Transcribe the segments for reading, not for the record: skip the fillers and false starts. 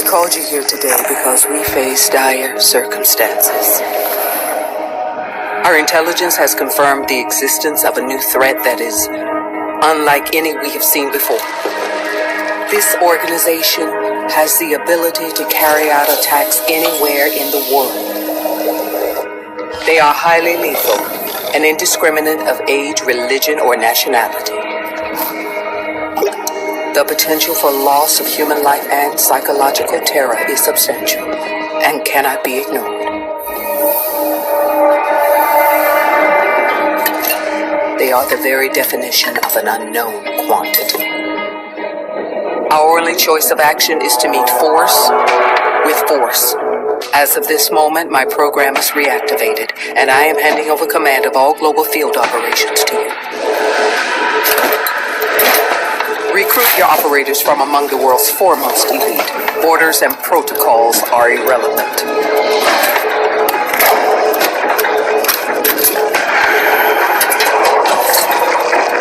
I called you here today because we face dire circumstances. Our intelligence has confirmed the existence of a new threat that is unlike any we have seen before. This organization has the ability to carry out attacks anywhere in the world. They are highly lethal and indiscriminate of age, religion, or nationality. The potential for loss of human life and psychological terror is substantial and cannot be ignored. They are the very definition of an unknown quantity. Our only choice of action is to meet force with force. As of this moment, my program is reactivated, and I am handing over command of all global field operations to you. Recruit your operators from among the world's foremost elite. Orders and protocols are irrelevant.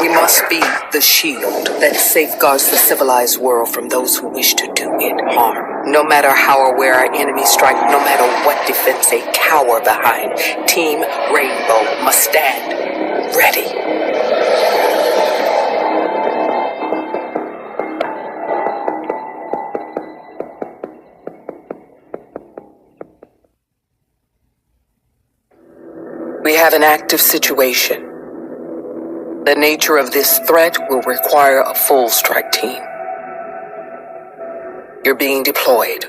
We must be the shield that safeguards the civilized world from those who wish to do it harm. No matter how or where our enemies strike, no matter what defense they cower behind, Team Rainbow must stand ready. We have an active situation. The nature of this threat will require a full strike team. You're being deployed.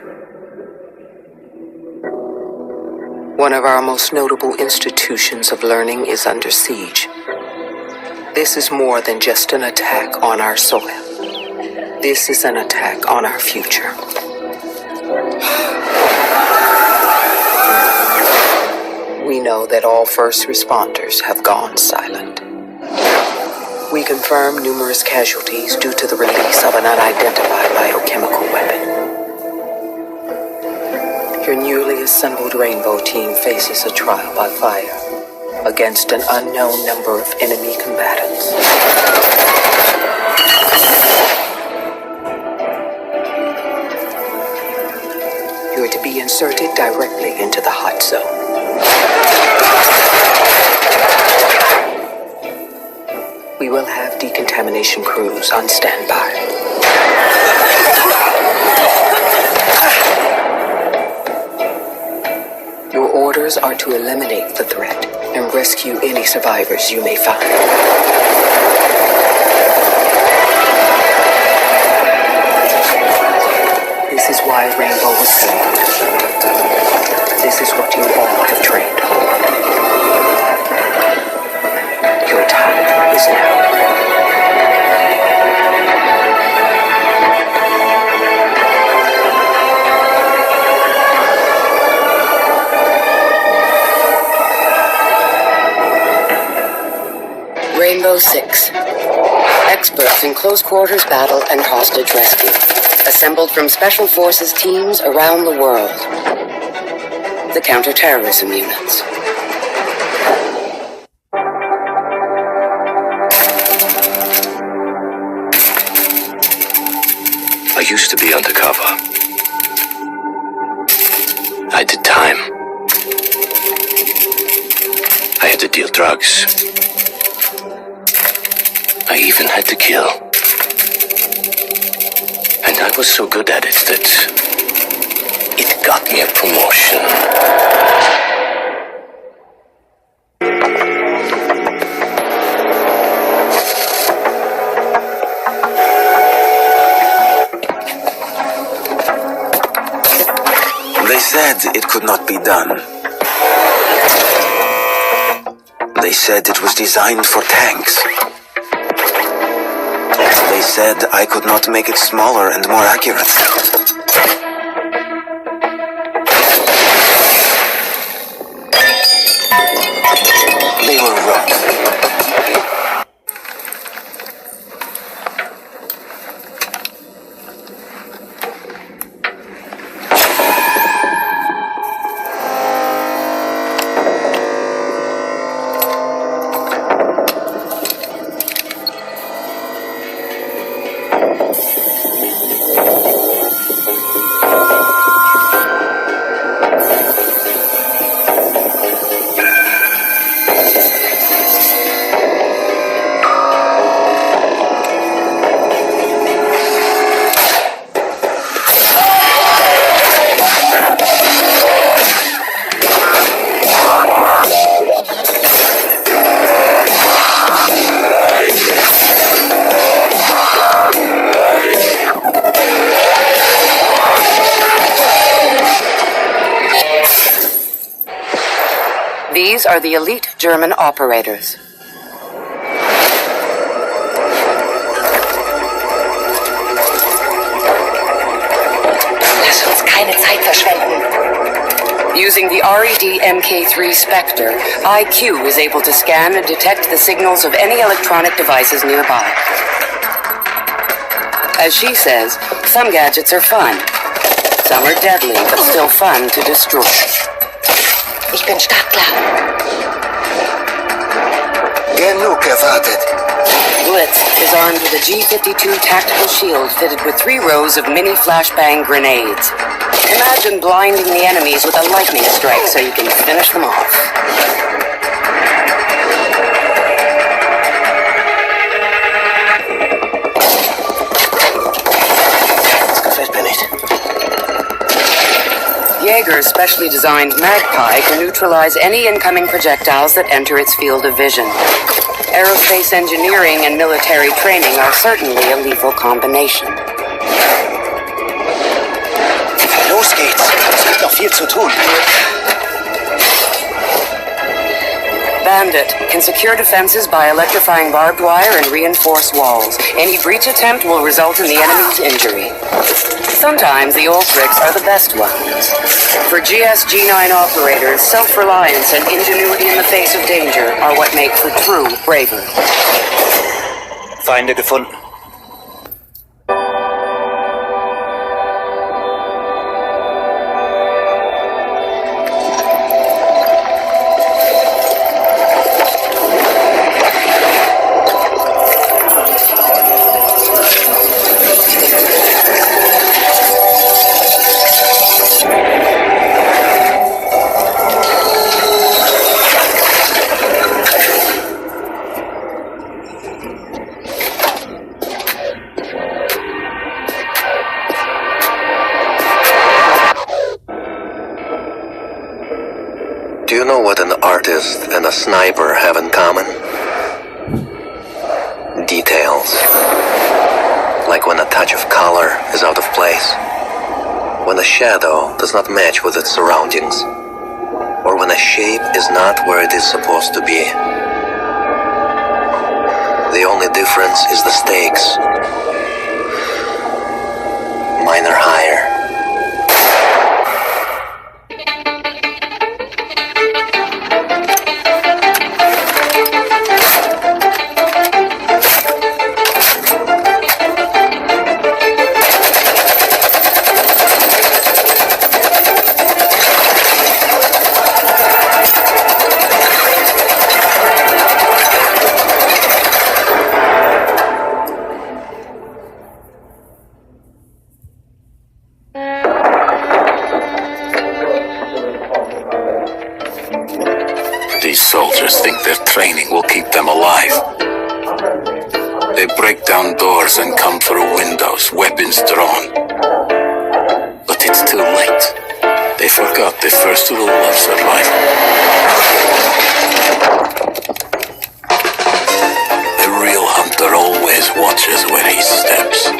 One of our most notable institutions of learning is under siege. This is more than just an attack on our soil. This is an attack on our future. We know that all first responders have gone silent. We confirm numerous casualties due to the release of an unidentified biochemical weapon. Your newly assembled Rainbow team faces a trial by fire against an unknown number of enemy combatants. You are to be inserted directly into the hot zone. We will have decontamination crews on standby. Your orders are to eliminate the threat and rescue any survivors you may find. This is why Rainbow was formed. This is what you all have trained for. Your time is now. Rainbow 6. Experts in close quarters battle and hostage rescue. Assembled from special forces teams around the world. The counter-terrorism units. I used to be undercover. I did time. I had to deal drugs. I even had to kill. And I was so good at it that it got me a promotion. They said it could not be done. They said it was designed for tanks. They said I could not make it smaller and more accurate. They were wrong. These are the elite German operators. Lass uns keine Zeit verschwenden. Using the RED Mk3 Spectre, IQ is able to scan and detect the signals of any electronic devices nearby. As she says, some gadgets are fun. Some are deadly, but still fun to destroy. Ich bin startklar. Genug gewartet. Blitz is armed with a G-52 tactical shield fitted with 3 rows of mini flashbang grenades. Imagine blinding the enemies with a lightning strike so you can finish them off. Das gefällt mir nicht. Jaeger's specially designed Magpie can neutralize any incoming projectiles that enter its field of vision. Aerospace engineering and military training are certainly a lethal combination. Los geht's. Es gibt noch viel zu tun. Bandit can secure defenses by electrifying barbed wire and reinforce walls. Any breach attempt will result in the enemy's injury. Sometimes the old tricks are the best ones. For GS-G9 operators, self-reliance and ingenuity in the face of danger are what make for true bravery. Feinde gefunden. Do you know what an artist and a sniper have in common? Details. Like when a touch of color is out of place, when a shadow does not match with its surroundings, or when a shape is not where it is supposed to be. The only difference is the stakes. Mine are higher. These soldiers think their training will keep them alive. They break down doors and come through windows, weapons drawn. But it's too late. They forgot the first rule of survival. The real hunter always watches where he steps.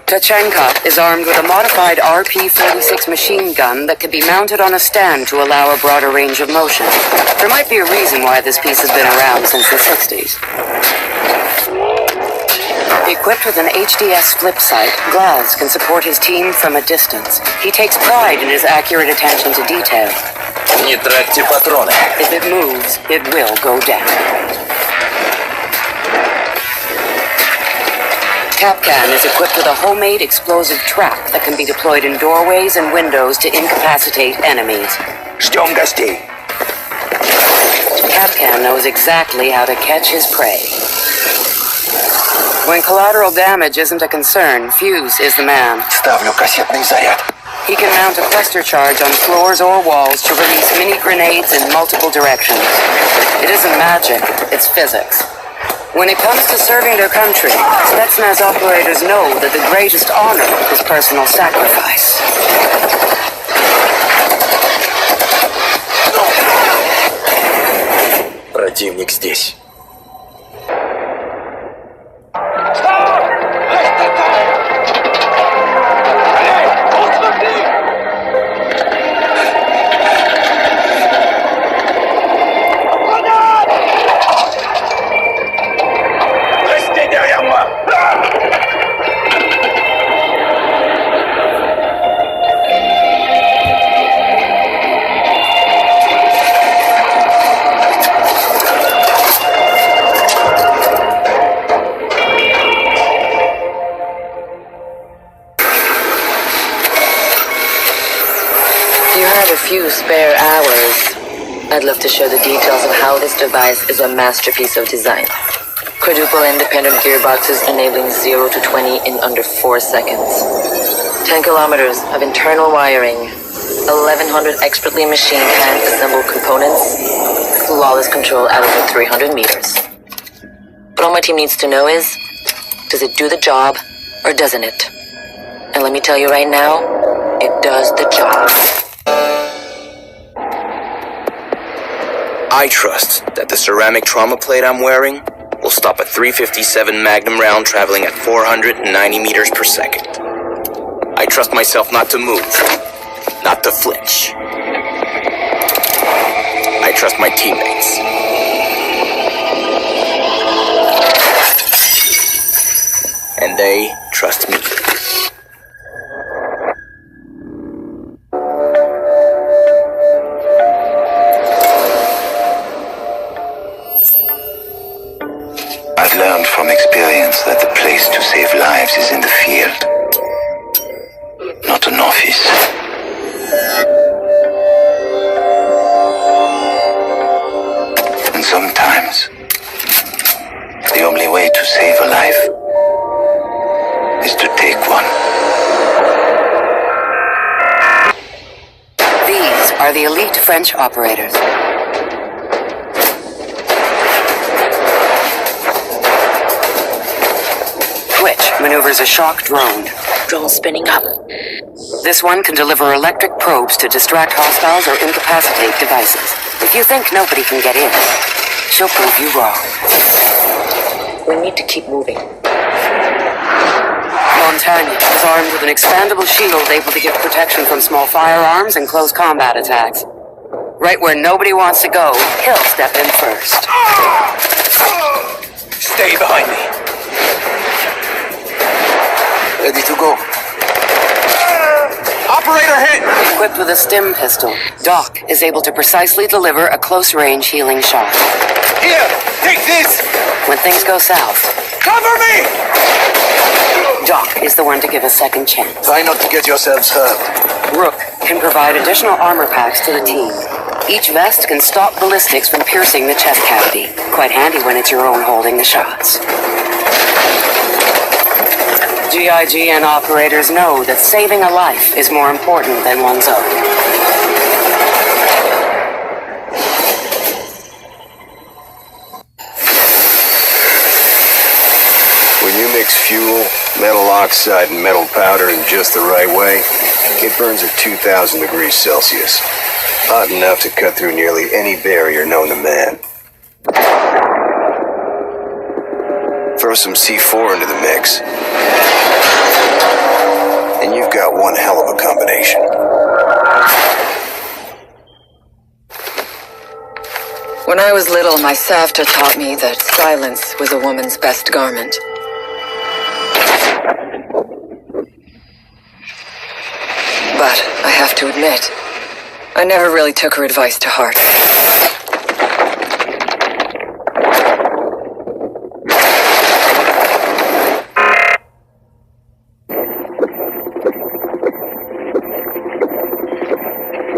Tachenka is armed with a modified RP-46 machine gun that can be mounted on a stand to allow a broader range of motion. There might be a reason why this piece has been around since the 60s. Equipped with an HDS flip sight, Glaz can support his team from a distance. He takes pride in his accurate attention to detail. Не тратьте патроны. If it moves, it will go down. Capcan is equipped with a homemade explosive trap that can be deployed in doorways and windows to incapacitate enemies. Ждем гостей. Capcan knows exactly how to catch his prey. When collateral damage isn't a concern, Fuse is the man. Ставлю кассетный заряд. He can mount a cluster charge on floors or walls to release mini grenades in multiple directions. It isn't magic, it's physics. When it comes to serving their country, Spetsnaz operators know that the greatest honor is personal sacrifice. Противник здесь. Few spare hours, I'd love to show the details of how this device is a masterpiece of design. Quadruple independent gearboxes enabling 0 to 20 in under 4 seconds. 10 kilometers of internal wiring, 1,100 expertly machined hand-assembled components, flawless control at over 300 meters. What all my team needs to know is, does it do the job or doesn't it? And let me tell you right now, it does the job. I trust that the ceramic trauma plate I'm wearing will stop a .357 Magnum round traveling at 490 meters per second. I trust myself not to move, not to flinch. I trust my teammates. And they trust me. I've learned from experience that the place to save lives is in the field, not an office. And sometimes, the only way to save a life is to take one. These are the elite French operators. Maneuvers a shock drone. Drone spinning up. This one can deliver electric probes to distract hostiles or incapacitate devices. If you think nobody can get in, she'll prove you wrong. We need to keep moving. Montagne is armed with an expandable shield able to give protection from small firearms and close combat attacks. Right where nobody wants to go, he'll step in first. Stay behind me. Ready to go. Operator hit! Equipped with a stim pistol, Doc is able to precisely deliver a close-range healing shot. Here, take this! When things go south, Cover me! Doc is the one to give a second chance. Try not to get yourselves hurt. Rook can provide additional armor packs to the team. Each vest can stop ballistics from piercing the chest cavity. Quite handy when it's your own holding the shots. GIG and operators know that saving a life is more important than one's own. When you mix fuel, metal oxide, and metal powder in just the right way, it burns at 2,000 degrees Celsius. Hot enough to cut through nearly any barrier known to man. Throw some C4 into the mix, and you've got one hell of a combination. When I was little, my Savta taught me that silence was a woman's best garment. But I have to admit, I never really took her advice to heart.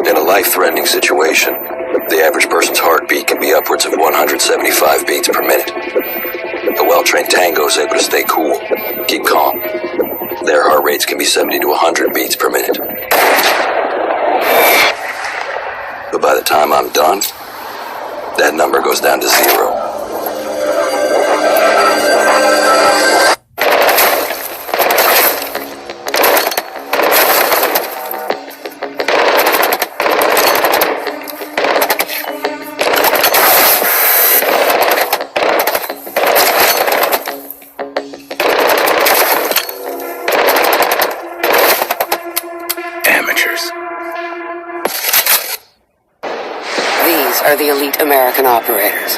In a life-threatening situation, the average person's heartbeat can be upwards of 175 beats per minute. A well-trained tango is able to stay cool, keep calm. Their heart rates can be 70 to 100 beats per minute. time I'm done, that number goes down to 0. These are the elite American operators.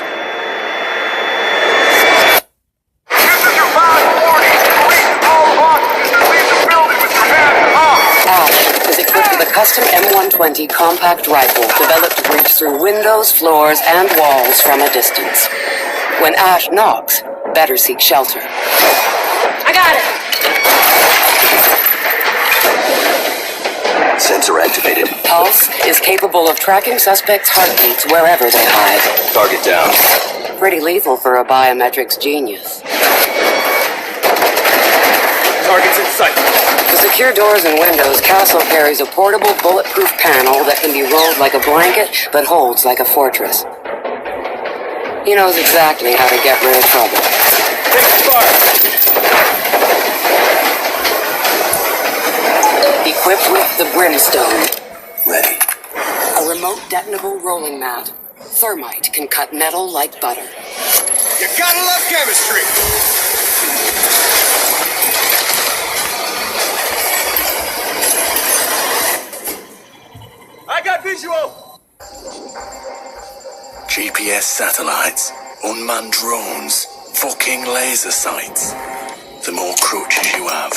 Ash is equipped with a custom M120 compact rifle developed to reach through windows, floors, and walls from a distance. When Ash knocks, better seek shelter. I got it! Sensor activated. Pulse is capable of tracking suspects' heartbeats wherever they hide. Target down. Pretty lethal for a biometrics genius. Target's in sight. To secure doors and windows, Castle carries a portable bulletproof panel that can be rolled like a blanket but holds like a fortress. He knows exactly how to get rid of trouble. Take fire. Equipped with the Brimstone, Ready. a remote detonable rolling mat, thermite can cut metal like butter. You gotta love chemistry! I got visual! GPS satellites, unmanned drones, fucking laser sights. The more crutches you have,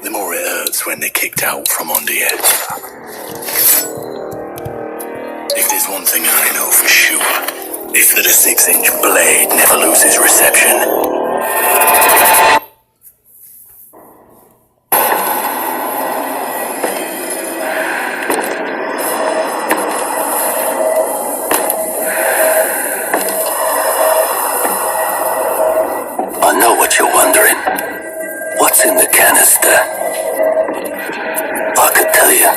the more it hurts when they're kicked out from under you. If there's one thing I know for sure, it's that a 6-inch blade never loses reception. I know what you're wondering. What's in the canister? I could tell you,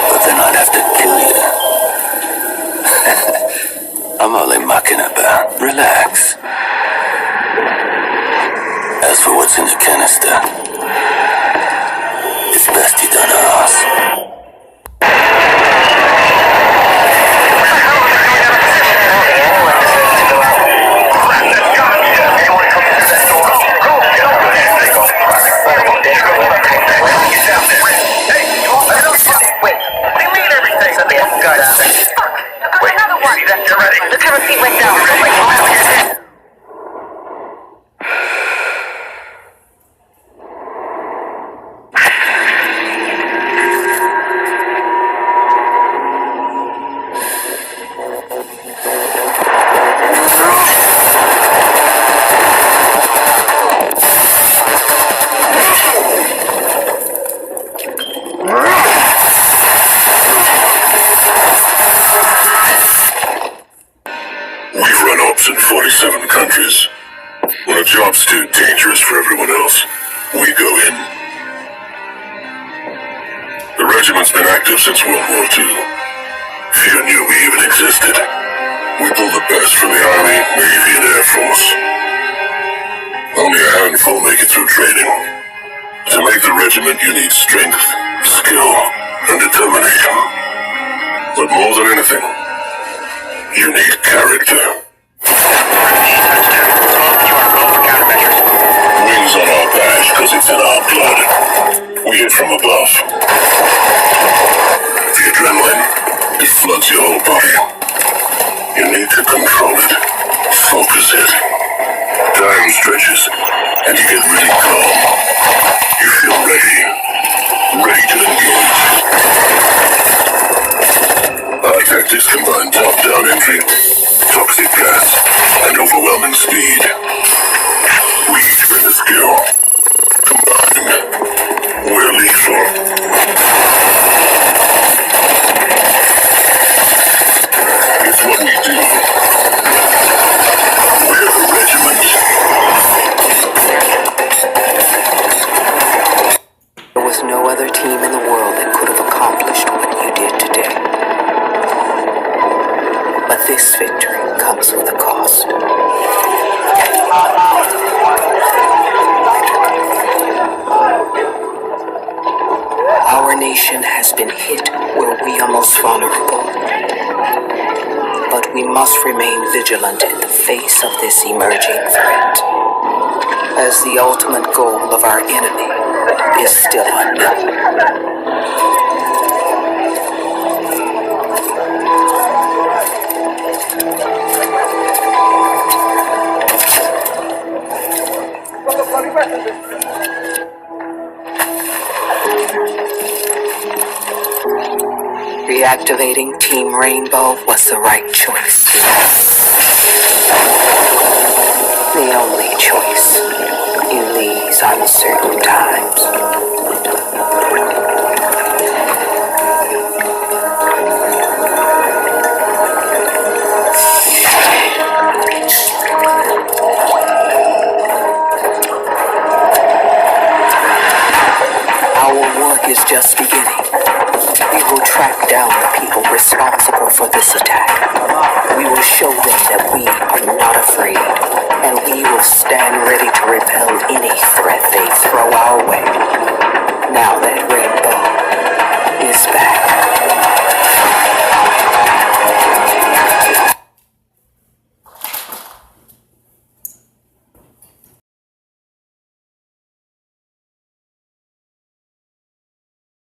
but then I'd have to kill you. I'm only mucking about. Relax. As for what's in the canister, it's best you don't ask. We've run ops in 47 countries. When a job's too dangerous for everyone else, we go in. The regiment's been active since World War II. Few knew we even existed. We pull the best from the Army, Navy, and Air Force. Only a handful make it through training. To make the regiment, you need strength, skill, and determination. But more than anything, you need character. Wings on our badge because it's in our blood. We hit from above. The adrenaline, it floods your whole body. You need to control it, focus it. Time stretches, and you get really calm. You feel ready to engage. Our tactics combine top-down entry, toxic gas, and overwhelming speed. We each bring a skill. Combined, we're lethal. It's what we do. We're the regiment. There was no other team in the world that could have accomplished what nation has been hit where we are most vulnerable. But we must remain vigilant in the face of this emerging threat, as the ultimate goal of our enemy is still unknown. Reactivating Team Rainbow was the right choice. The only choice in these uncertain times. Our work is just beginning. We will track down the people responsible for this attack. We will show them that we are not afraid, and we will stand ready to repel any threat they throw our way. Now that Rainbow is back.